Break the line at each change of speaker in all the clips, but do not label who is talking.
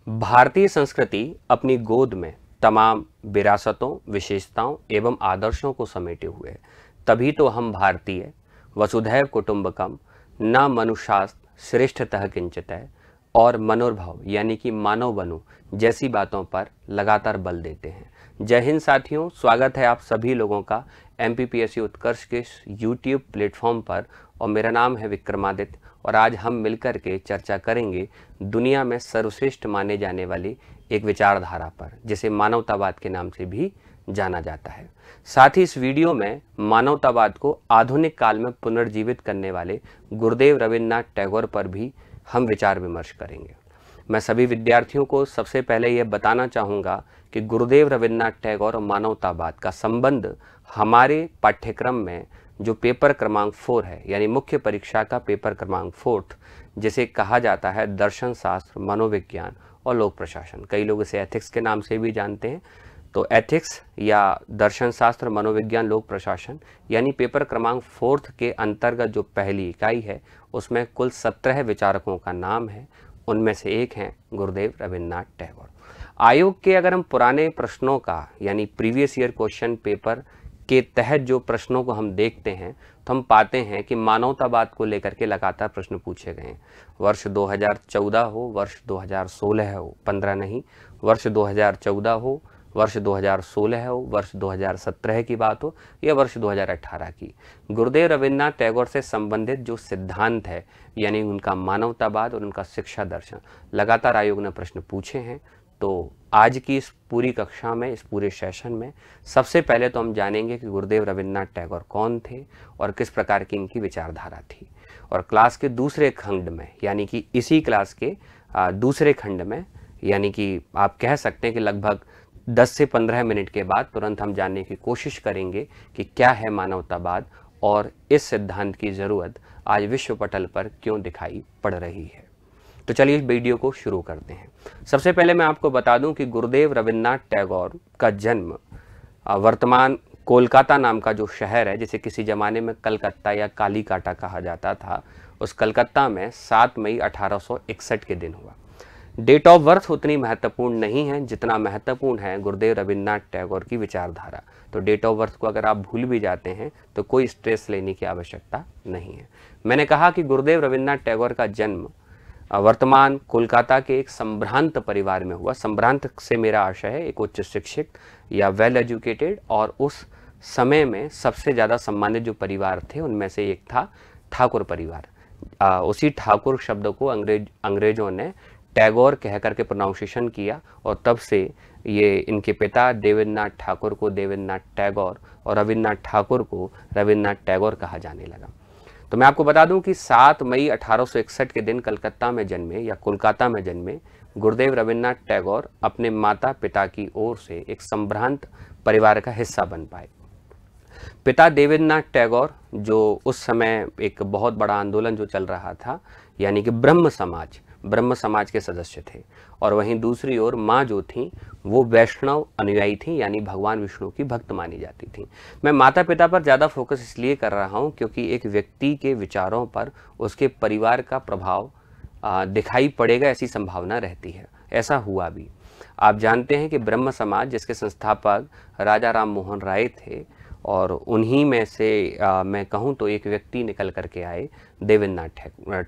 भारतीय संस्कृति अपनी गोद में तमाम विरासतों, विशेषताओं एवं आदर्शों को समेटे हुए है। तभी तो हम भारतीय वसुधैव कुटुंबकम न मनुष्यास्त श्रेष्ठतः किंचितः और मनोभाव यानी कि मानव बनो जैसी बातों पर लगातार बल देते हैं। जय हिंद साथियों, स्वागत है आप सभी लोगों का MPPSC उत्कर्ष के YouTube प्लेटफॉर्म पर और मेरा नाम है विक्रमादित्य और आज हम मिलकर के चर्चा करेंगे दुनिया में सर्वश्रेष्ठ माने जाने वाली एक विचारधारा पर, जिसे मानवतावाद के नाम से भी जाना जाता है। साथ ही इस वीडियो में मानवतावाद को आधुनिक काल में पुनर्जीवित करने वाले गुरुदेव रविन्द्रनाथ टैगोर पर भी हम विचार विमर्श करेंगे। मैं सभी विद्यार्थियों को सबसे पहले यह बताना चाहूँगा कि गुरुदेव रविन्द्रनाथ टैगोर और मानवतावाद का संबंध हमारे पाठ्यक्रम में जो पेपर क्रमांक 4 है, यानी मुख्य परीक्षा का पेपर क्रमांक 4, जिसे कहा जाता है दर्शन शास्त्र, मनोविज्ञान और लोक प्रशासन, कई लोग इसे एथिक्स के नाम से भी जानते हैं। तो एथिक्स या दर्शन शास्त्र, मनोविज्ञान, लोक प्रशासन यानी पेपर क्रमांक 4 के अंतर्गत जो पहली इकाई है उसमें कुल 17 विचारकों का नाम है। उनमें से एक हैं गुरुदेव रविन्द्रनाथ टैगोर। आयोग के अगर हम पुराने प्रश्नों का यानी प्रीवियस ईयर क्वेश्चन पेपर के तहत जो प्रश्नों को हम देखते हैं तो हम पाते हैं कि मानवतावाद को लेकर के लगातार प्रश्न पूछे गए हैं। वर्ष 2014 हो, वर्ष 2016 हो, 15 नहीं, वर्ष 2014 हो, वर्ष 2016 हो, वर्ष 2017 की बात हो या वर्ष 2018 की, गुरुदेव रविन्द्रनाथ टैगोर से संबंधित जो सिद्धांत है यानी उनका मानवतावाद और उनका शिक्षा दर्शन लगातार आयोग ने प्रश्न पूछे हैं। तो आज की इस पूरी कक्षा में, इस पूरे सेशन में सबसे पहले तो हम जानेंगे कि गुरुदेव रविन्द्रनाथ टैगोर कौन थे और किस प्रकार की इनकी विचारधारा थी। और क्लास के दूसरे खंड में यानी कि इसी क्लास के दूसरे खंड में यानी कि आप कह सकते हैं कि लगभग 10 से 15 मिनट के बाद तुरंत हम जानने की कोशिश करेंगे कि क्या है मानवतावाद और इस सिद्धांत की ज़रूरत आज विश्व पटल पर क्यों दिखाई पड़ रही है। तो चलिए इस वीडियो को शुरू करते हैं। सबसे पहले मैं आपको बता दूं कि गुरुदेव रविन्द्रनाथ टैगोर का जन्म वर्तमान कोलकाता नाम का जो शहर है, जिसे किसी ज़माने में कलकत्ता या कालीकाटा कहा जाता था, उस कलकत्ता में 7 मई 1861 के दिन हुआ। डेट ऑफ बर्थ उतनी महत्वपूर्ण नहीं है जितना महत्वपूर्ण है गुरुदेव रविन्द्रनाथ टैगोर की विचारधारा। तो डेट ऑफ बर्थ को अगर आप भूल भी जाते हैं तो कोई स्ट्रेस लेने की आवश्यकता नहीं है। मैंने कहा कि गुरुदेव रविन्द्रनाथ टैगोर का जन्म वर्तमान कोलकाता के एक संभ्रांत परिवार में हुआ। संभ्रांत से मेरा आशय है एक उच्च शिक्षित या वेल एजुकेटेड, और उस समय में सबसे ज़्यादा सम्मानित जो परिवार थे उनमें से एक था ठाकुर परिवार। उसी ठाकुर शब्द को अंग्रेजों ने टैगोर कह करके प्रोनाउंसिएशन किया और तब से ये इनके पिता देवेंद्रनाथ ठाकुर को देवेंद्रनाथ टैगोर और रविन्द्रनाथ ठाकुर को रविन्द्रनाथ टैगोर कहा जाने लगा। तो मैं आपको बता दूं कि 7 मई 1861 के दिन कलकत्ता में जन्मे या कोलकाता में जन्मे गुरुदेव रविन्द्रनाथ टैगोर अपने माता पिता की ओर से एक संभ्रांत परिवार का हिस्सा बन पाए। पिता देवेंद्रनाथ टैगोर, जो उस समय एक बहुत बड़ा आंदोलन जो चल रहा था यानी कि ब्रह्म समाज के सदस्य थे, और वहीं दूसरी ओर माँ जो थी वो वैष्णव अनुयायी थी यानी भगवान विष्णु की भक्त मानी जाती थी। मैं माता पिता पर ज़्यादा फोकस इसलिए कर रहा हूँ क्योंकि एक व्यक्ति के विचारों पर उसके परिवार का प्रभाव दिखाई पड़ेगा, ऐसी संभावना रहती है। ऐसा हुआ भी। आप जानते हैं कि ब्रह्म समाज जिसके संस्थापक राजा राम मोहन राय थे, और उन्हीं में से मैं कहूँ तो एक व्यक्ति निकल करके आए देवेंद्रनाथ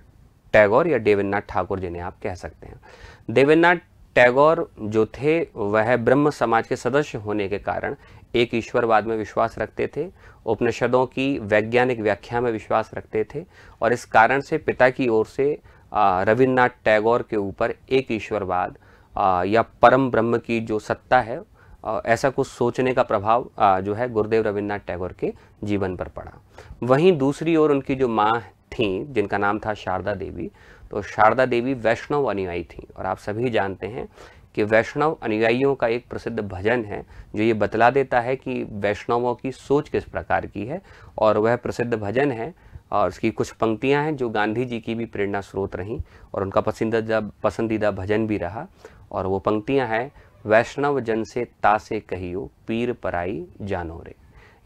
टैगोर या देवेंद्रनाथ ठाकुर, जिन्हें आप कह सकते हैं। देवेंद्रनाथ टैगोर जो थे वह ब्रह्म समाज के सदस्य होने के कारण एक ईश्वरवाद में विश्वास रखते थे, उपनिषदों की वैज्ञानिक व्याख्या में विश्वास रखते थे, और इस कारण से पिता की ओर से रविन्द्रनाथ टैगोर के ऊपर एक ईश्वरवाद या परम ब्रह्म की जो सत्ता है ऐसा कुछ सोचने का प्रभाव जो है गुरुदेव रविन्द्रनाथ टैगोर के जीवन पर पड़ा। वहीं दूसरी ओर उनकी जो माँ थी जिनका नाम था शारदा देवी, तो शारदा देवी वैष्णव अनुयायी थी, और आप सभी जानते हैं कि वैष्णव अनुयायियों का एक प्रसिद्ध भजन है जो ये बतला देता है कि वैष्णवों की सोच किस प्रकार की है, और वह प्रसिद्ध भजन है और उसकी कुछ पंक्तियां हैं जो गांधी जी की भी प्रेरणा स्रोत रहीं और उनका पसंदीदा भजन भी रहा। और वो पंक्तियां हैं, वैष्णव जन से तासे कहियो पीर पराई जानो रे,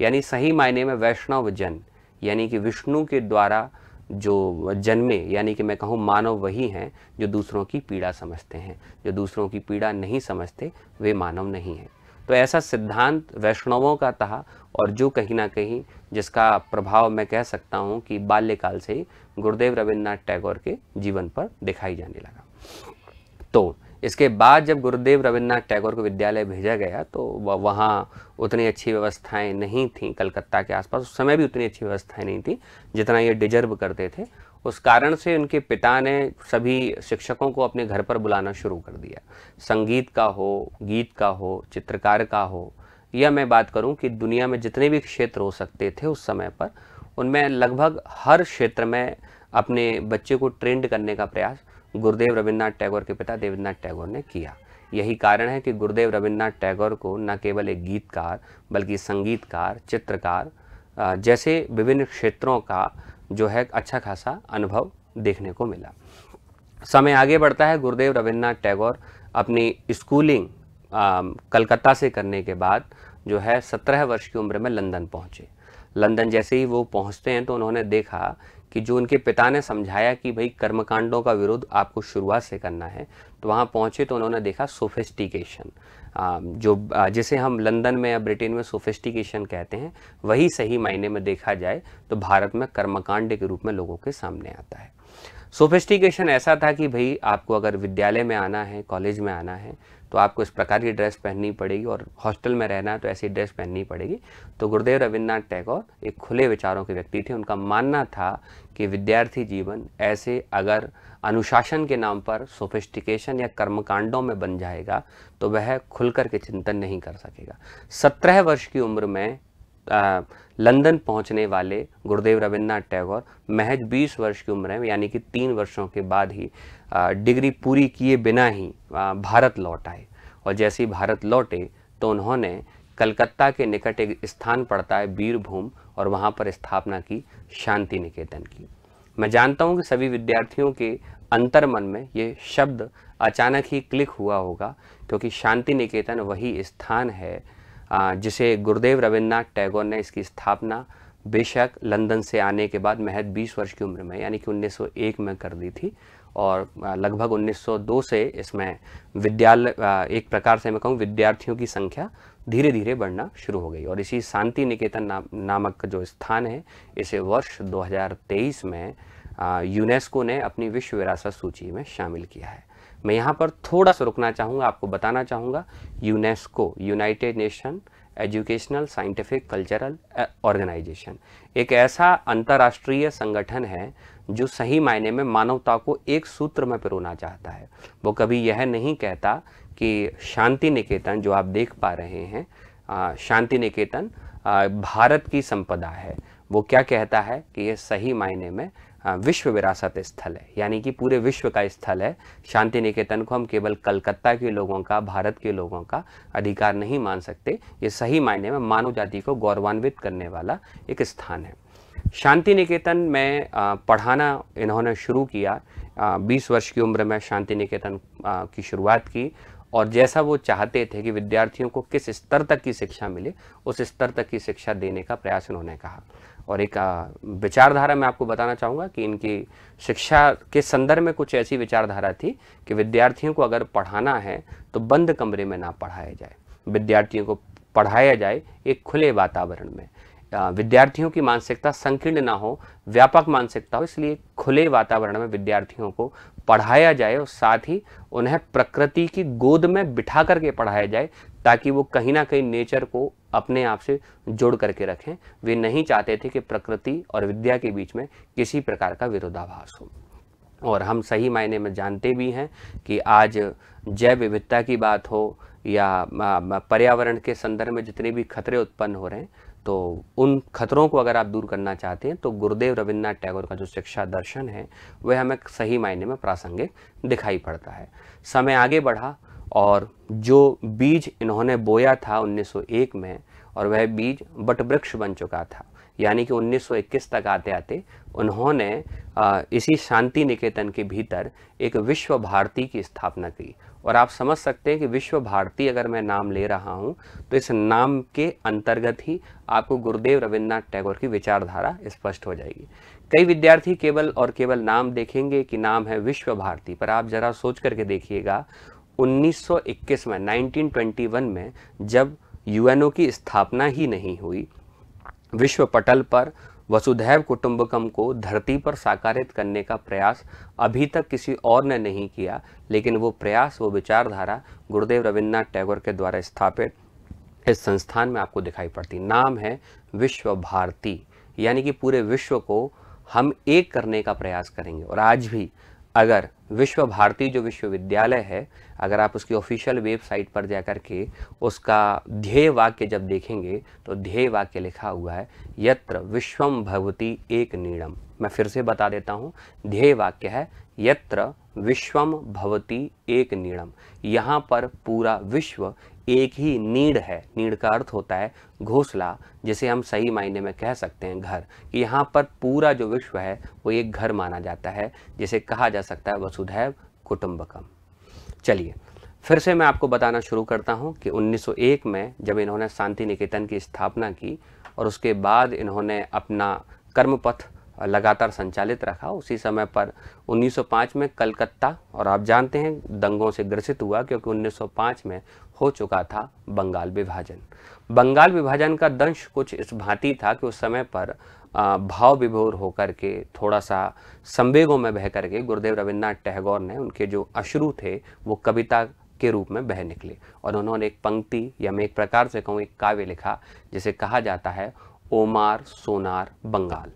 यानी सही मायने में वैष्णव जन यानी कि विष्णु के द्वारा जो जन्मे, यानी कि मैं कहूँ मानव वही हैं जो दूसरों की पीड़ा समझते हैं। जो दूसरों की पीड़ा नहीं समझते वे मानव नहीं हैं। तो ऐसा सिद्धांत वैष्णवों का था, और जो कहीं ना कहीं जिसका प्रभाव मैं कह सकता हूँ कि बाल्यकाल से ही गुरुदेव रविन्द्रनाथ टैगोर के जीवन पर दिखाई जाने लगा। तो इसके बाद जब गुरुदेव रविन्द्रनाथ टैगोर को विद्यालय भेजा गया तो वहाँ उतनी अच्छी व्यवस्थाएं नहीं थीं। कलकत्ता के आसपास उस समय भी उतनी अच्छी व्यवस्थाएं नहीं थी जितना ये डिजर्व करते थे। उस कारण से उनके पिता ने सभी शिक्षकों को अपने घर पर बुलाना शुरू कर दिया। संगीत का हो, गीत का हो, चित्रकार का हो, या मैं बात करूं कि दुनिया में जितने भी क्षेत्र हो सकते थे उस समय पर, उनमें लगभग हर क्षेत्र में अपने बच्चे को ट्रेंड करने का प्रयास गुरुदेव रविन्द्रनाथ टैगोर के पिता देवेंद्रनाथ टैगोर ने किया। यही कारण है कि गुरुदेव रविन्द्रनाथ टैगोर को न केवल एक गीतकार बल्कि संगीतकार, चित्रकार जैसे विभिन्न क्षेत्रों का जो है अच्छा खासा अनुभव देखने को मिला। समय आगे बढ़ता है। गुरुदेव रविन्द्रनाथ टैगोर अपनी स्कूलिंग कलकत्ता से करने के बाद जो है 17 वर्ष की उम्र में लंदन पहुँचे। लंदन जैसे ही वो पहुँचते हैं तो उन्होंने देखा कि जो उनके पिता ने समझाया कि भाई कर्मकांडों का विरोध आपको शुरुआत से करना है, तो वहाँ पहुँचे तो उन्होंने देखा सोफिस्टिकेशन, जो जिसे हम लंदन में या ब्रिटेन में सोफिस्टिकेशन कहते हैं, वही सही मायने में देखा जाए तो भारत में कर्मकांड के रूप में लोगों के सामने आता है। सोफिस्टिकेशन ऐसा था कि भाई आपको अगर विद्यालय में आना है, कॉलेज में आना है, तो आपको इस प्रकार की ड्रेस पहननी पड़ेगी, और हॉस्टल में रहना है तो ऐसी ड्रेस पहननी पड़ेगी। तो गुरुदेव रविन्द्रनाथ टैगोर एक खुले विचारों के व्यक्ति थे। उनका मानना था कि विद्यार्थी जीवन ऐसे अगर अनुशासन के नाम पर सोफिस्टिकेशन या कर्मकांडों में बन जाएगा तो वह खुलकर के चिंतन नहीं कर सकेगा। 17 वर्ष की उम्र में लंदन पहुंचने वाले गुरुदेव रविन्द्रनाथ टैगोर महज 20 वर्ष की उम्र में, यानी कि 3 वर्षों के बाद ही डिग्री पूरी किए बिना ही भारत लौट आए। और जैसे ही भारत लौटे तो उन्होंने कलकत्ता के निकट एक स्थान पड़ता है बीरभूम, और वहाँ पर स्थापना की शांति निकेतन की। मैं जानता हूँ कि सभी विद्यार्थियों के अंतर्मन में ये शब्द अचानक ही क्लिक हुआ होगा, क्योंकि शांति निकेतन वही स्थान है जिसे गुरुदेव रविन्द्रनाथ टैगोर ने इसकी स्थापना बेशक लंदन से आने के बाद महज 20 वर्ष की उम्र में, यानी कि 1901 में कर दी थी, और लगभग 1902 से इसमें विद्यालय एक प्रकार से मैं कहूँ विद्यार्थियों की संख्या धीरे धीरे बढ़ना शुरू हो गई। और इसी शांति निकेतन नामक जो स्थान है, इसे वर्ष 2023 में यूनेस्को ने अपनी विश्व विरासत सूची में शामिल किया है। मैं यहाँ पर थोड़ा सा रुकना चाहूँगा, आपको बताना चाहूँगा, UNESCO United Nation Educational Scientific Cultural Organization एक ऐसा अंतर्राष्ट्रीय संगठन है जो सही मायने में मानवता को एक सूत्र में पिरोना चाहता है। वो कभी यह नहीं कहता कि शांति निकेतन जो आप देख पा रहे हैं, शांति निकेतन भारत की संपदा है। वो क्या कहता है कि ये सही मायने में विश्व विरासत स्थल है, यानी कि पूरे विश्व का स्थल है। शांति निकेतन को हम केवल कलकत्ता के लोगों का, भारत के लोगों का अधिकार नहीं मान सकते। ये सही मायने में मानव जाति को गौरवान्वित करने वाला एक स्थान है। शांति निकेतन में पढ़ाना इन्होंने शुरू किया। 20 वर्ष की उम्र में शांति निकेतन की शुरुआत की, और जैसा वो चाहते थे कि विद्यार्थियों को किस स्तर तक की शिक्षा मिले, उस स्तर तक की शिक्षा देने का प्रयास इन्होंने कहा। और एक विचारधारा मैं आपको बताना चाहूँगा कि इनकी शिक्षा के संदर्भ में कुछ ऐसी विचारधारा थी कि विद्यार्थियों को अगर पढ़ाना है तो बंद कमरे में ना पढ़ाया जाए, विद्यार्थियों को पढ़ाया जाए एक खुले वातावरण में। विद्यार्थियों की मानसिकता संकीर्ण ना हो, व्यापक मानसिकता हो, इसलिए खुले वातावरण में विद्यार्थियों को पढ़ाया जाए, और साथ ही उन्हें प्रकृति की गोद में बिठा करके पढ़ाया जाए, ताकि वो कहीं ना कहीं नेचर को अपने आप से जोड़ करके रखें। वे नहीं चाहते थे कि प्रकृति और विद्या के बीच में किसी प्रकार का विरोधाभास हो। और हम सही मायने में जानते भी हैं कि आज जैव विविधता की बात हो या पर्यावरण के संदर्भ में जितने भी खतरे उत्पन्न हो रहे हैं, तो उन खतरों को अगर आप दूर करना चाहते हैं तो गुरुदेव रविन्द्रनाथ टैगोर का जो शिक्षा दर्शन है वह हमें सही मायने में प्रासंगिक दिखाई पड़ता है। समय आगे बढ़ा, और जो बीज इन्होंने बोया था 1901 में, और वह बीज वटवृक्ष बन चुका था, यानी कि 1921 तक आते आते उन्होंने इसी शांति निकेतन के भीतर एक विश्व भारती की स्थापना की। और आप समझ सकते हैं कि विश्व भारती अगर मैं नाम ले रहा हूं तो इस नाम के अंतर्गत ही आपको गुरुदेव रविन्द्रनाथ टैगोर की विचारधारा स्पष्ट हो जाएगी कई विद्यार्थी केवल और केवल नाम देखेंगे कि नाम है विश्व भारती, पर आप जरा सोच करके देखिएगा 1921 में 1921 में जब यूएनओ की स्थापना ही नहीं हुई, विश्व पटल पर वसुधैव कुटुंबकम को धरती पर साकारित करने का प्रयास अभी तक किसी और ने नहीं किया, लेकिन वो प्रयास, वो विचारधारा गुरुदेव रविन्द्रनाथ टैगोर के द्वारा स्थापित इस संस्थान में आपको दिखाई पड़ती। नाम है विश्व भारती, यानी कि पूरे विश्व को हम एक करने का प्रयास करेंगे। और आज भी अगर विश्व भारती जो विश्वविद्यालय है, अगर आप उसकी ऑफिशियल वेबसाइट पर जाकर के उसका ध्येय वाक्य जब देखेंगे तो ध्येय वाक्य लिखा हुआ है यत्र विश्वम भवति एक नीड़म। मैं फिर से बता देता हूँ, ध्येय वाक्य है यत्र विश्वम भवति एक नीड़म। यहाँ पर पूरा विश्व एक ही नीड़ है। नीड़ का अर्थ होता है घोंसला, जिसे हम सही मायने में कह सकते हैं घर। यहाँ पर पूरा जो विश्व है वो एक घर माना जाता है, जिसे कहा जा सकता है वसुधैव कुटुंबकम। चलिए फिर से मैं आपको बताना शुरू करता हूँ कि 1901 में जब इन्होंने शांति निकेतन की स्थापना की और उसके बाद इन्होंने अपना कर्मपथ लगातार संचालित रखा, उसी समय पर 1905 में कलकत्ता, और आप जानते हैं दंगों से ग्रसित हुआ क्योंकि 1905 में हो चुका था बंगाल विभाजन। बंगाल विभाजन का दंश कुछ इस भांति था कि उस समय पर भाव विभोर होकर के, थोड़ा सा संवेगों में बह करके गुरुदेव रविन्द्रनाथ टैगोर ने उनके जो अश्रु थे वो कविता के रूप में बह निकले और उन्होंने एक पंक्ति, या मैं एक प्रकार से कहूँ एक काव्य लिखा, जिसे कहा जाता है ओमार सोनार बंगाल।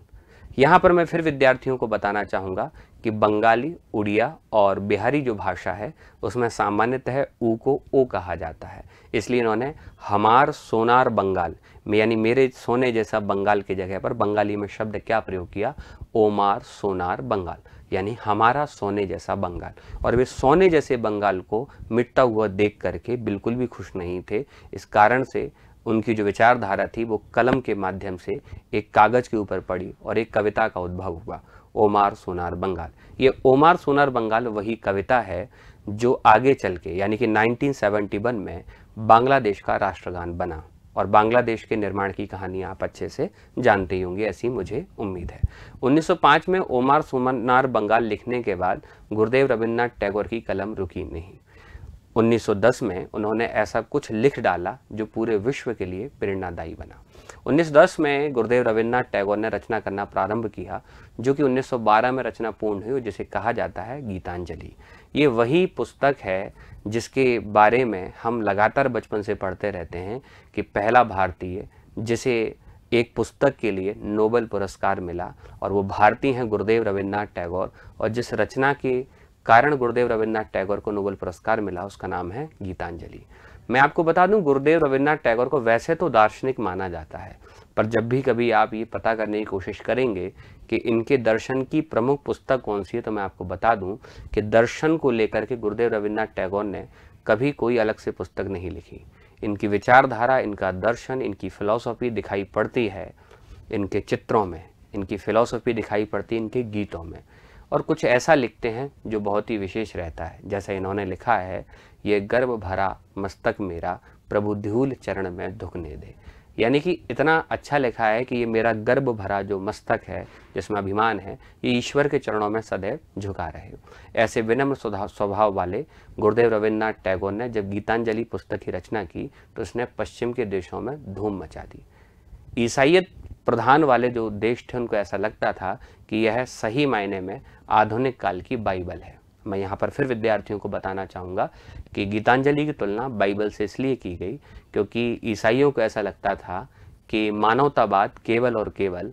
यहाँ पर मैं फिर विद्यार्थियों को बताना चाहूँगा कि बंगाली, उड़िया और बिहारी जो भाषा है उसमें सामान्यतः ऊ को ओ कहा जाता है, इसलिए इन्होंने हमार सोनार बंगाल में, यानी मेरे सोने जैसा बंगाल की जगह पर बंगाली में शब्द क्या प्रयोग किया, ओमार सोनार बंगाल, यानी हमारा सोने जैसा बंगाल। और वे सोने जैसे बंगाल को मिटता हुआ देख करके बिल्कुल भी खुश नहीं थे। इस कारण से उनकी जो विचारधारा थी वो कलम के माध्यम से एक कागज के ऊपर पड़ी और एक कविता का उद्भव हुआ, ओमार सोनार बंगाल। ये ओमार सोनार बंगाल वही कविता है जो आगे चल के, यानी कि 1971 में बांग्लादेश का राष्ट्रगान बना, और बांग्लादेश के निर्माण की कहानी आप अच्छे से जानते ही होंगे, ऐसी मुझे उम्मीद है। 1905 में ओमार सोनार बंगाल लिखने के बाद गुरुदेव रविन्द्रनाथ टैगोर की कलम रुकी नहीं। 1910 में उन्होंने ऐसा कुछ लिख डाला जो पूरे विश्व के लिए प्रेरणादायी बना। 1910 में गुरुदेव रविन्द्रनाथ टैगोर ने रचना करना प्रारंभ किया, जो कि 1912 में रचना पूर्ण हुई, जिसे कहा जाता है गीतांजलि। ये वही पुस्तक है जिसके बारे में हम लगातार बचपन से पढ़ते रहते हैं कि पहला भारतीय जिसे एक पुस्तक के लिए नोबेल पुरस्कार मिला, और वो भारतीय हैं गुरुदेव रविन्द्रनाथ टैगोर, और जिस रचना के कारण गुरुदेव रविन्द्रनाथ टैगोर को नोबेल पुरस्कार मिला उसका नाम है गीतांजलि। मैं आपको बता दूं, गुरुदेव रविन्द्रनाथ टैगोर को वैसे तो दार्शनिक माना जाता है, पर जब भी कभी आप ये पता करने की कोशिश करेंगे कि इनके दर्शन की प्रमुख पुस्तक कौन सी है, तो मैं आपको बता दूं कि दर्शन को लेकर के गुरुदेव रविन्द्रनाथ टैगोर ने कभी कोई अलग से पुस्तक नहीं लिखी। इनकी विचारधारा, इनका दर्शन, इनकी फिलॉसफी दिखाई पड़ती है इनके चित्रों में, इनकी फिलॉसफी दिखाई पड़ती है इनके गीतों में, और कुछ ऐसा लिखते हैं जो बहुत ही विशेष रहता है। जैसा इन्होंने लिखा है, ये गर्भ भरा मस्तक मेरा प्रभु धूल चरण में झुकने दे, यानी कि इतना अच्छा लिखा है कि ये मेरा गर्भ भरा जो मस्तक है, जिसमें अभिमान है, ये ईश्वर के चरणों में सदैव झुका रहे। ऐसे विनम्र स्वभाव वाले गुरुदेव रविन्द्रनाथ टैगोर ने जब गीतांजलि पुस्तक की रचना की तो इसने पश्चिम के देशों में धूम मचा दी। ईसाइयत प्रधान वाले जो देश थे उनको ऐसा लगता था कि यह सही मायने में आधुनिक काल की बाइबल है। मैं यहाँ पर फिर विद्यार्थियों को बताना चाहूँगा कि गीतांजलि की तुलना बाइबल से इसलिए की गई क्योंकि ईसाइयों को ऐसा लगता था कि मानवतावाद केवल और केवल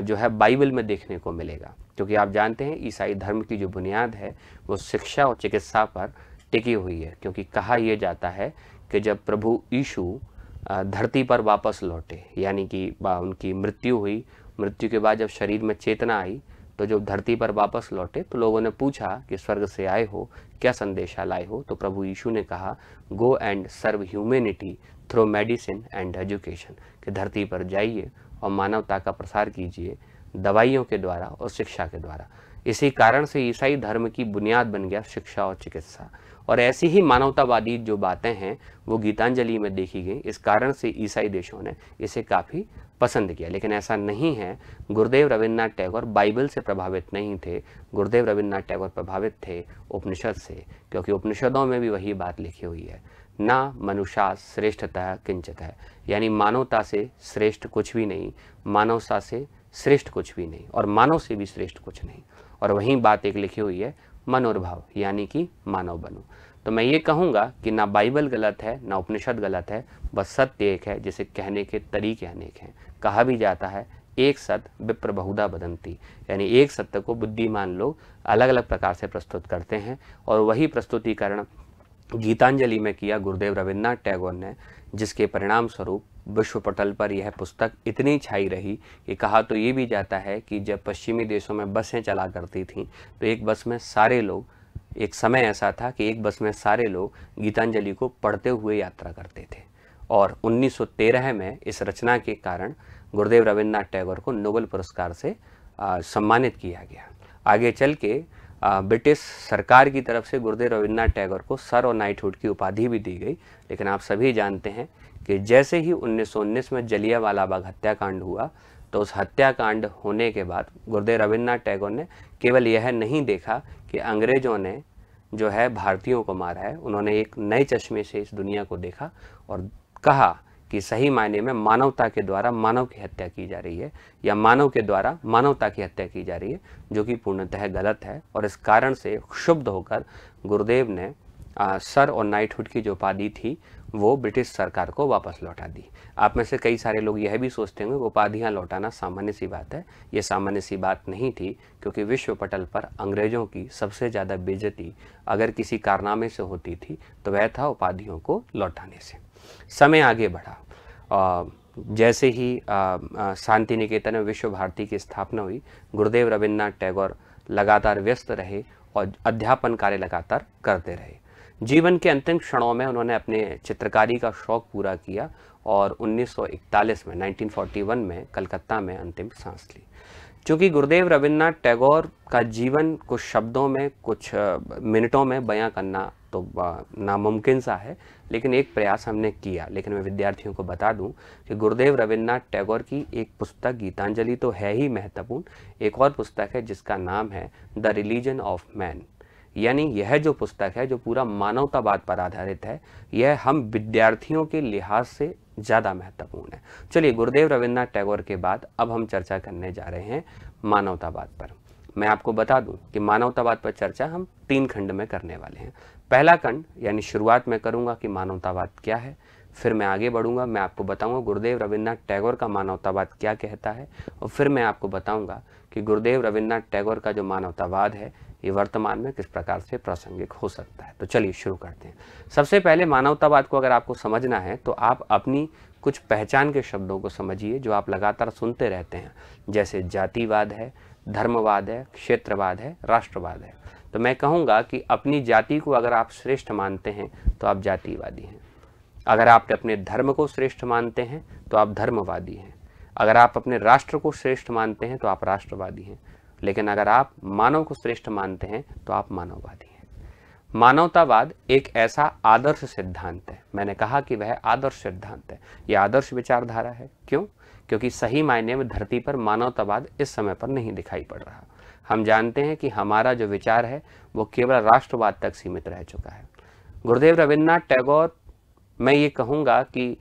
जो है बाइबल में देखने को मिलेगा, क्योंकि आप जानते हैं ईसाई धर्म की जो बुनियाद है वो शिक्षा और चिकित्सा पर टिकी हुई है। क्योंकि कहा यह जाता है कि जब प्रभु यीशु धरती पर वापस लौटे, यानी कि उनकी मृत्यु हुई, मृत्यु के बाद जब शरीर में चेतना आई, तो जब धरती पर वापस लौटे तो लोगों ने पूछा कि स्वर्ग से आए हो, क्या संदेशा लाए हो, तो प्रभु यीशु ने कहा go and serve humanity through medicine and education, कि धरती पर जाइए और मानवता का प्रसार कीजिए दवाइयों के द्वारा और शिक्षा के द्वारा। इसी कारण से ईसाई धर्म की बुनियाद बन गया शिक्षा और चिकित्सा। और ऐसी ही मानवतावादी जो बातें हैं वो गीतांजलि में देखी गई। इस कारण से ईसाई देशों ने इसे काफ़ी पसंद किया। लेकिन ऐसा नहीं है। गुरुदेव रविन्द्रनाथ टैगोर बाइबल से प्रभावित नहीं थे। गुरुदेव रविन्द्रनाथ टैगोर प्रभावित थे उपनिषद से, क्योंकि उपनिषदों में भी वही बात लिखी हुई है, ना मनुष्या श्रेष्ठतः किंचित है, यानी मानवता से श्रेष्ठ कुछ भी नहीं, मानवता से श्रेष्ठ कुछ भी नहीं, और मानव से भी श्रेष्ठ कुछ नहीं। और वहीं बात एक लिखी हुई है, मनोर्भाव, यानी कि मानव बनो। तो मैं ये कहूँगा कि ना बाइबल गलत है ना उपनिषद गलत है, बस सत्य एक है जिसे कहने के तरीके अनेक हैं। कहा भी जाता है एक सत्य विप्र बहुधा बदंती, यानी एक सत्य को बुद्धिमान लोग अलग अलग प्रकार से प्रस्तुत करते हैं। और वही प्रस्तुतिकरण गीतांजलि में किया गुरुदेव रविन्द्रनाथ टैगोर ने, जिसके परिणाम स्वरूप विश्व पटल पर यह पुस्तक इतनी छाई रही कि कहा तो ये भी जाता है कि जब पश्चिमी देशों में बसें चला करती थीं तो एक बस में सारे लोग, एक समय ऐसा था कि एक बस में सारे लोग गीतांजलि को पढ़ते हुए यात्रा करते थे। और 1913 में इस रचना के कारण गुरुदेव रविन्द्रनाथ टैगोर को नोबेल पुरस्कार से सम्मानित किया गया। आगे चल के ब्रिटिश सरकार की तरफ से गुरुदेव रविन्द्रनाथ टैगोर को सर और नाइटहुड की उपाधि भी दी गई। लेकिन आप सभी जानते हैं कि जैसे ही 1919 में जलियांवाला बाग हत्याकांड हुआ तो उस हत्याकांड होने के बाद गुरुदेव रविन्द्रनाथ टैगोर ने केवल यह नहीं देखा कि अंग्रेजों ने जो है भारतीयों को मारा है, उन्होंने एक नए चश्मे से इस दुनिया को देखा और कहा कि सही मायने में मानवता के द्वारा मानव की हत्या की जा रही है, या मानव के द्वारा मानवता की हत्या की जा रही है, जो कि पूर्णतः गलत है। और इस कारण से क्षुब्ध होकर गुरुदेव ने सर और नाइटहुड की जो उपाधि थी वो ब्रिटिश सरकार को वापस लौटा दी। आप में से कई सारे लोग यह भी सोचते होंगे उपाधियां लौटाना सामान्य सी बात है। ये सामान्य सी बात नहीं थी, क्योंकि विश्व पटल पर अंग्रेजों की सबसे ज़्यादा बेइज्जती अगर किसी कारनामे से होती थी तो वह था उपाधियों को लौटाने से। समय आगे बढ़ा। जैसे ही शांति निकेतन में विश्व भारती की स्थापना हुई, गुरुदेव रविन्द्रनाथ टैगोर लगातार व्यस्त रहे और अध्यापन कार्य लगातार करते रहे। जीवन के अंतिम क्षणों में उन्होंने अपने चित्रकारी का शौक पूरा किया और 1941 में 1941 में कलकत्ता में अंतिम सांस ली। चूँकि गुरुदेव रविन्द्रनाथ टैगोर का जीवन कुछ शब्दों में, कुछ मिनटों में बयां करना तो नामुमकिन सा है, लेकिन एक प्रयास हमने किया। लेकिन मैं विद्यार्थियों को बता दूं कि गुरुदेव रविन्द्रनाथ टैगोर की एक पुस्तक गीतांजलि तो है ही महत्वपूर्ण, एक और पुस्तक है जिसका नाम है द रिलीजन ऑफ मैन, यानी यह जो पुस्तक है जो पूरा मानवतावाद पर आधारित है, यह हम विद्यार्थियों के लिहाज से ज़्यादा महत्वपूर्ण है। चलिए, गुरुदेव रविन्द्रनाथ टैगोर के बाद अब हम चर्चा करने जा रहे हैं मानवतावाद पर। मैं आपको बता दूं कि मानवतावाद पर चर्चा हम 3 खंड में करने वाले हैं। पहला खंड यानी शुरुआत में करूंगा कि मानवतावाद क्या है, फिर मैं आगे बढ़ूंगा, मैं आपको बताऊंगा गुरुदेव रविन्द्रनाथ टैगोर का मानवतावाद क्या कहता है, और फिर मैं आपको बताऊंगा कि गुरुदेव रविन्द्रनाथ टैगोर का जो मानवतावाद है ये वर्तमान में किस प्रकार से प्रासंगिक हो सकता है। तो चलिए शुरू करते हैं। सबसे पहले मानवतावाद को अगर आपको समझना है तो आप अपनी कुछ पहचान के शब्दों को समझिए जो आप लगातार सुनते रहते हैं, जैसे जातिवाद है, धर्मवाद है, क्षेत्रवाद है, राष्ट्रवाद है। तो मैं कहूँगा कि अपनी जाति को अगर आप श्रेष्ठ मानते हैं तो आप जातिवादी हैं, अगर आप अपने धर्म को श्रेष्ठ मानते हैं तो आप धर्मवादी हैं, अगर आप अपने राष्ट्र को श्रेष्ठ मानते हैं तो आप राष्ट्रवादी हैं, लेकिन अगर आप मानव को श्रेष्ठ मानते हैं तो आप मानववादी हैं। मानवतावाद एक ऐसा आदर्श सिद्धांत है, मैंने कहा कि वह आदर्श सिद्धांत है, यह आदर्श विचारधारा है। क्यों? क्योंकि सही मायने में धरती पर मानवतावाद इस समय पर नहीं दिखाई पड़ रहा। हम जानते हैं कि हमारा जो विचार है वो केवल राष्ट्रवाद तक सीमित रह चुका है। गुरुदेव रविन्द्रनाथ टैगोर, मैं ये कहूँगा कि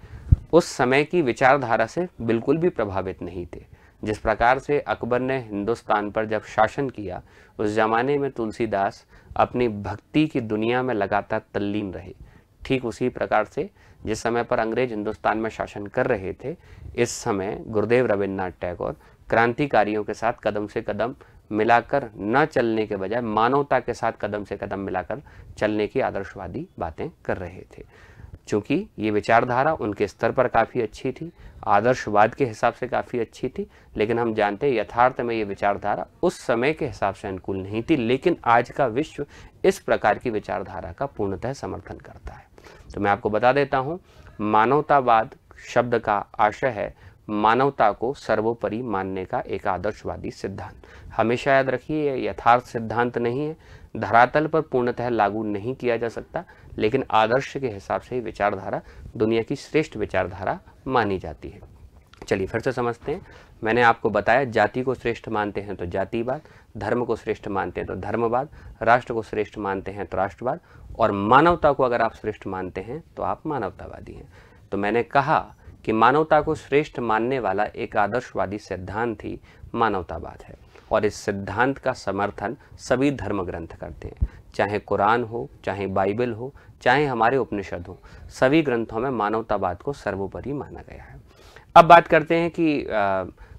उस समय की विचारधारा से बिल्कुल भी प्रभावित नहीं थे। जिस प्रकार से अकबर ने हिंदुस्तान पर जब शासन किया, उस जमाने में तुलसीदास अपनी भक्ति की दुनिया में लगातार तल्लीन रहे। ठीक उसी प्रकार से जिस समय पर अंग्रेज हिंदुस्तान में शासन कर रहे थे, इस समय गुरुदेव रविन्द्रनाथ टैगोर क्रांतिकारियों के साथ कदम से कदम मिलाकर न चलने के बजाय मानवता के साथ कदम से कदम मिलाकर चलने की आदर्शवादी बातें कर रहे थे। चूँकि ये विचारधारा उनके स्तर पर काफ़ी अच्छी थी, आदर्शवाद के हिसाब से काफ़ी अच्छी थी, लेकिन हम जानते हैं यथार्थ में ये विचारधारा उस समय के हिसाब से अनुकूल नहीं थी। लेकिन आज का विश्व इस प्रकार की विचारधारा का पूर्णतः समर्थन करता है। तो मैं आपको बता देता हूँ, मानवतावाद शब्द का आशय है मानवता को सर्वोपरि मानने का एक आदर्शवादी सिद्धांत। हमेशा याद रखिए, यह यथार्थ सिद्धांत नहीं है, धरातल पर पूर्णतः लागू नहीं किया जा सकता, लेकिन आदर्श के हिसाब से ही विचारधारा दुनिया की श्रेष्ठ विचारधारा मानी जाती है। चलिए फिर से समझते हैं। मैंने आपको बताया, जाति को श्रेष्ठ मानते हैं तो जातिवाद, धर्म को श्रेष्ठ मानते हैं तो धर्मवाद, राष्ट्र को श्रेष्ठ मानते हैं तो राष्ट्रवाद, और मानवता को अगर आप श्रेष्ठ मानते हैं तो आप मानवतावादी हैं। तो मैंने कहा कि मानवता को श्रेष्ठ मानने वाला एक आदर्शवादी सिद्धांत ही मानवतावाद है, और इस सिद्धांत का समर्थन सभी धर्म ग्रंथ करते हैं, चाहे कुरान हो, चाहे बाइबल हो, चाहे हमारे उपनिषद हो। सभी ग्रंथों में मानवतावाद को सर्वोपरि माना गया है। अब बात करते हैं कि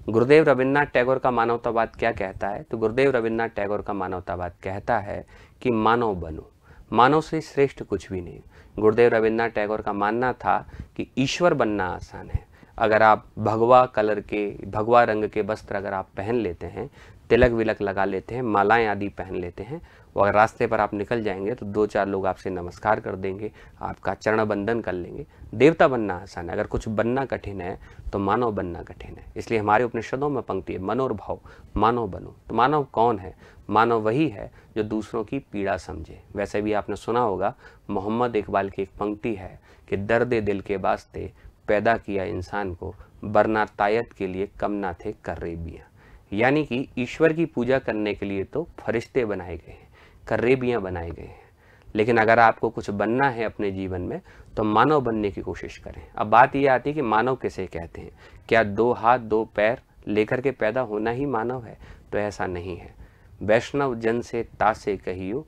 गुरुदेव रविन्द्रनाथ टैगोर का मानवतावाद क्या कहता है। तो गुरुदेव रविन्द्रनाथ टैगोर का मानवतावाद कहता है कि मानव बनो, मानव से श्रेष्ठ कुछ भी नहीं। गुरुदेव रविन्द्रनाथ टैगोर का मानना था कि ईश्वर बनना आसान है। अगर आप भगवा कलर के, भगवा रंग के वस्त्र अगर आप पहन लेते हैं, तिलक विलक लगा लेते हैं, मालाएं आदि पहन लेते हैं, और रास्ते पर आप निकल जाएंगे तो 2-4 लोग आपसे नमस्कार कर देंगे, आपका चरण बंदन कर लेंगे। देवता बनना आसान है, अगर कुछ बनना कठिन है तो मानव बनना कठिन है। इसलिए हमारे उपनिषदों में पंक्ति है, मनोर्भाव मानव बनो। तो मानव कौन है? मानव वही है जो दूसरों की पीड़ा समझे। वैसे भी आपने सुना होगा, मोहम्मद इकबाल की एक पंक्ति है कि दर्द दिल के वास्ते पैदा किया इंसान को, वरना तायत के लिए कम ना थे कर्रेबियाँ। यानी कि ईश्वर की पूजा करने के लिए तो फरिश्ते बनाए गए हैं, कर्रेबियाँ बनाए गए हैं, लेकिन अगर आपको कुछ बनना है अपने जीवन में तो मानव बनने की कोशिश करें। अब बात यह आती है कि मानव किसे कहते हैं? क्या 2 हाथ 2 पैर लेकर के पैदा होना ही मानव है? तो ऐसा नहीं है। वैष्णव जन से तासे कहियो,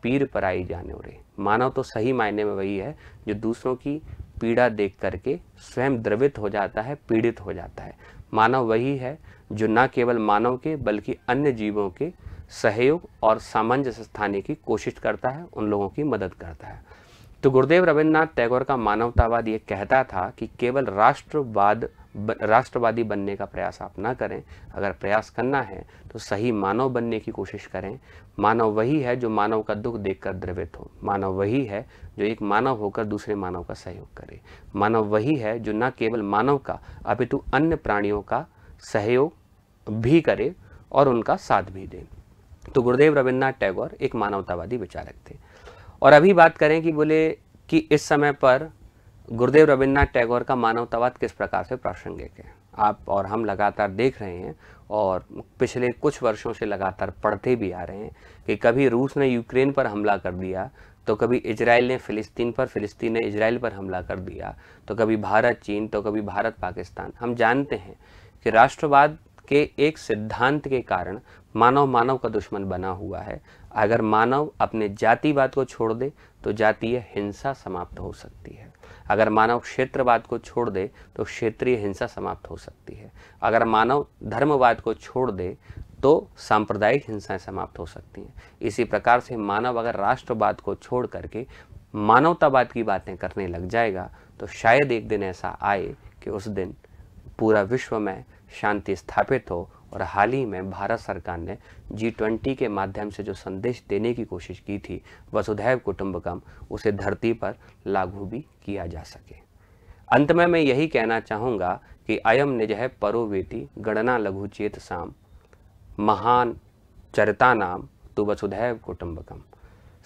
पीर पराई जाने रे। मानव तो सही मायने में वही है जो दूसरों की पीड़ा देख करके स्वयं द्रवित हो जाता है, पीड़ित हो जाता है। मानव वही है जो न केवल मानव के बल्कि अन्य जीवों के सहयोग और सामंजस्य स्थाने की कोशिश करता है, उन लोगों की मदद करता है। तो गुरुदेव रविन्द्रनाथ टैगोर का मानवतावाद ये कहता था कि केवल राष्ट्रवादी बनने का प्रयास आप ना करें। अगर प्रयास करना है तो सही मानव बनने की कोशिश करें। मानव वही है जो मानव का दुख देखकर द्रवित हो। मानव वही है जो एक मानव होकर दूसरे मानव का सहयोग करे। मानव वही है जो न केवल मानव का अपितु अन्य प्राणियों का सहयोग भी करे और उनका साथ भी दे। तो गुरुदेव रविन्द्रनाथ टैगोर एक मानवतावादी विचारक थे। और अभी बात करें कि बोले कि इस समय पर गुरुदेव रविन्द्रनाथ टैगोर का मानवतावाद किस प्रकार से प्रासंगिक है। आप और हम लगातार देख रहे हैं और पिछले कुछ वर्षों से लगातार पढ़ते भी आ रहे हैं कि कभी रूस ने यूक्रेन पर हमला कर दिया, तो कभी इजराइल ने फिलिस्तीन पर, फिलिस्तीन ने इजराइल पर हमला कर दिया, तो कभी भारत चीन, तो कभी भारत पाकिस्तान। हम जानते हैं कि राष्ट्रवाद के एक सिद्धांत के कारण मानव का दुश्मन बना हुआ है। अगर मानव अपने जातिवाद को छोड़ दे तो जातीय हिंसा समाप्त हो सकती है। अगर मानव क्षेत्रवाद को छोड़ दे तो क्षेत्रीय हिंसा समाप्त हो सकती है। अगर मानव धर्मवाद को छोड़ दे तो सांप्रदायिक हिंसाएं समाप्त हो सकती हैं। इसी प्रकार से मानव अगर राष्ट्रवाद को छोड़ करके मानवतावाद की बातें करने लग जाएगा तो शायद एक दिन ऐसा आए कि उस दिन पूरा विश्व में शांति स्थापित हो। और हाल ही में भारत सरकार ने G20 के माध्यम से जो संदेश देने की कोशिश की थी, वसुधैव कुटुंबकम, उसे धरती पर लागू भी किया जा सके। अंत में मैं यही कहना चाहूँगा कि अयम निजः परो वेति गणना लघु चेत साम, महान चरिता नाम तु वसुधैव कुटुंबकम।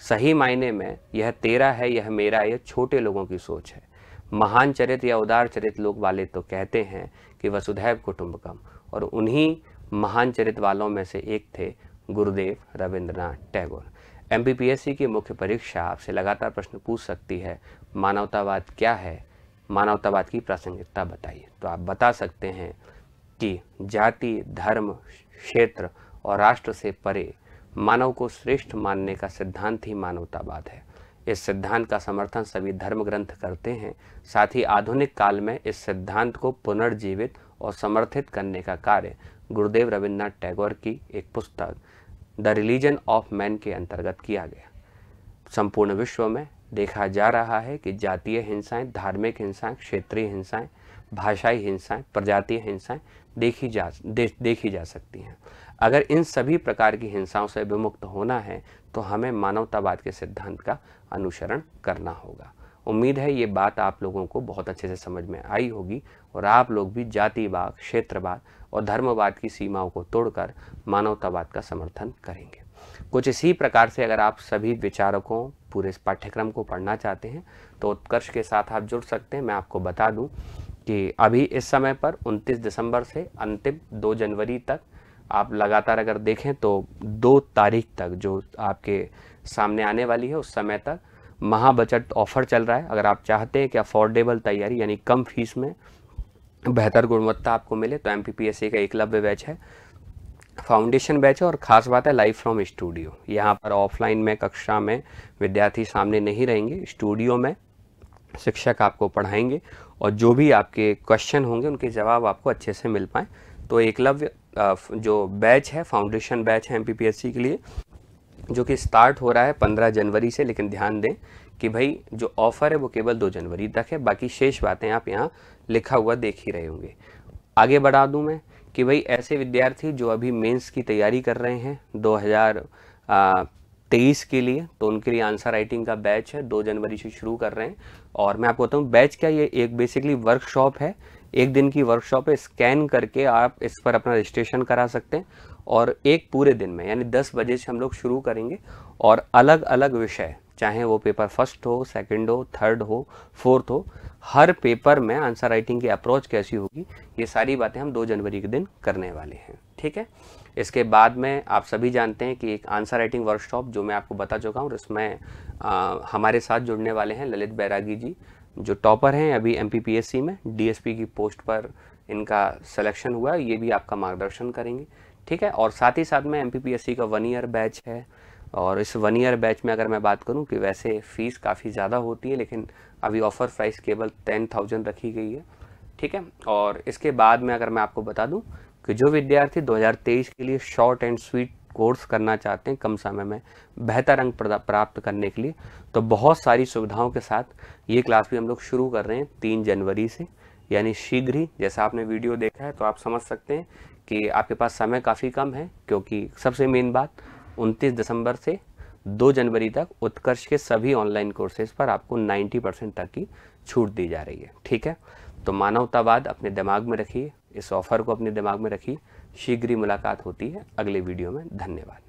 सही मायने में यह तेरा है, यह मेरा, यह छोटे लोगों की सोच है। महान चरित्र या उदार चरित्र लोग वाले तो कहते हैं कि वसुधैव कुटुंबकम, और उन्हीं महान चरित्र वालों में से एक थे गुरुदेव रविन्द्रनाथ टैगोर। MPPSC की मुख्य परीक्षा आपसे लगातार प्रश्न पूछ सकती है, मानवतावाद क्या है, मानवतावाद की प्रासंगिकता बताइए। तो आप बता सकते हैं कि जाति, धर्म, क्षेत्र और राष्ट्र से परे मानव को श्रेष्ठ मानने का सिद्धांत ही मानवतावाद है। इस सिद्धांत का समर्थन सभी धर्म ग्रंथ करते हैं। साथ ही आधुनिक काल में इस सिद्धांत को पुनर्जीवित और समर्थित करने का कार्य गुरुदेव रविन्द्रनाथ टैगोर की एक पुस्तक द रिलीजन ऑफ मैन के अंतर्गत किया गया। संपूर्ण विश्व में देखा जा रहा है कि जातीय हिंसाएं, धार्मिक हिंसाएं, क्षेत्रीय हिंसाएं, भाषाई हिंसाएं, प्रजातीय हिंसाएं देखी जा सकती हैं। अगर इन सभी प्रकार की हिंसाओं से विमुक्त होना है तो हमें मानवतावाद के सिद्धांत का अनुसरण करना होगा। उम्मीद है ये बात आप लोगों को बहुत अच्छे से समझ में आई होगी और आप लोग भी जातिवाद, क्षेत्रवाद और धर्मवाद की सीमाओं को तोड़कर मानवतावाद का समर्थन करेंगे। कुछ इसी प्रकार से अगर आप सभी विचारकों पूरे इस पाठ्यक्रम को पढ़ना चाहते हैं तो उत्कर्ष के साथ आप जुड़ सकते हैं। मैं आपको बता दूं कि अभी इस समय पर 29 दिसंबर से अंतिम 2 जनवरी तक आप लगातार अगर देखें तो 2 तारीख तक जो आपके सामने आने वाली है उस समय तक महाबजट ऑफर चल रहा है। अगर आप चाहते हैं कि अफोर्डेबल तैयारी यानी कम फीस में बेहतर गुणवत्ता आपको मिले तो MPPSC का एकलव्य बैच है, फाउंडेशन बैच है और ख़ास बात है लाइव फ्रॉम स्टूडियो। यहाँ पर ऑफलाइन में कक्षा में विद्यार्थी सामने नहीं रहेंगे, स्टूडियो में शिक्षक आपको पढ़ाएंगे और जो भी आपके क्वेश्चन होंगे उनके जवाब आपको अच्छे से मिल पाएँ। तो एकलव्य जो बैच है, फाउंडेशन बैच है MPPSC के लिए, जो कि स्टार्ट हो रहा है 15 जनवरी से। लेकिन ध्यान दें कि भाई जो ऑफ़र है वो केवल 2 जनवरी तक है, बाकी शेष बातें आप यहाँ लिखा हुआ देख ही रहे होंगे। आगे बढ़ा दूँ मैं कि भाई ऐसे विद्यार्थी जो अभी मेंस की तैयारी कर रहे हैं 2023 के लिए, तो उनके लिए आंसर राइटिंग का बैच है, 2 जनवरी से शुरू कर रहे हैं। और मैं आपको बताऊँ बैच क्या, ये एक बेसिकली वर्कशॉप है, 1 दिन की वर्कशॉप है। स्कैन करके आप इस पर अपना रजिस्ट्रेशन करा सकते हैं और एक पूरे दिन में यानी 10 बजे से हम लोग शुरू करेंगे और अलग अलग विषय, चाहे वो पेपर फर्स्ट हो, सेकंड हो, थर्ड हो, फोर्थ हो, हर पेपर में आंसर राइटिंग की अप्रोच कैसी होगी, ये सारी बातें हम 2 जनवरी के दिन करने वाले हैं। ठीक है। इसके बाद में आप सभी जानते हैं कि एक आंसर राइटिंग वर्कशॉप जो मैं आपको बता चुका हूँ, इसमें हमारे साथ जुड़ने वाले हैं ललित बैरागी जी, जो टॉपर हैं अभी MPPSC में, DSP की पोस्ट पर इनका सिलेक्शन हुआ है, ये भी आपका मार्गदर्शन करेंगे। ठीक है। और साथ ही साथ में MPPSC का 1 ईयर बैच है और इस 1 ईयर बैच में अगर मैं बात करूं कि वैसे फ़ीस काफ़ी ज़्यादा होती है, लेकिन अभी ऑफ़र प्राइस केवल 10,000 रखी गई है। ठीक है। और इसके बाद में अगर मैं आपको बता दूं कि जो विद्यार्थी 2023 के लिए शॉर्ट एंड स्वीट कोर्स करना चाहते हैं कम समय में बेहतर अंक प्राप्त करने के लिए, तो बहुत सारी सुविधाओं के साथ ये क्लास भी हम लोग शुरू कर रहे हैं 3 जनवरी से, यानी शीघ्र ही। जैसा आपने वीडियो देखा है तो आप समझ सकते हैं कि आपके पास समय काफ़ी कम है, क्योंकि सबसे मेन बात 29 दिसंबर से 2 जनवरी तक उत्कर्ष के सभी ऑनलाइन कोर्सेज पर आपको 90% तक की छूट दी जा रही है। ठीक है। तो मानवतावाद अपने दिमाग में रखिए, इस ऑफर को अपने दिमाग में रखिए। शीघ्र ही मुलाकात होती है अगले वीडियो में। धन्यवाद।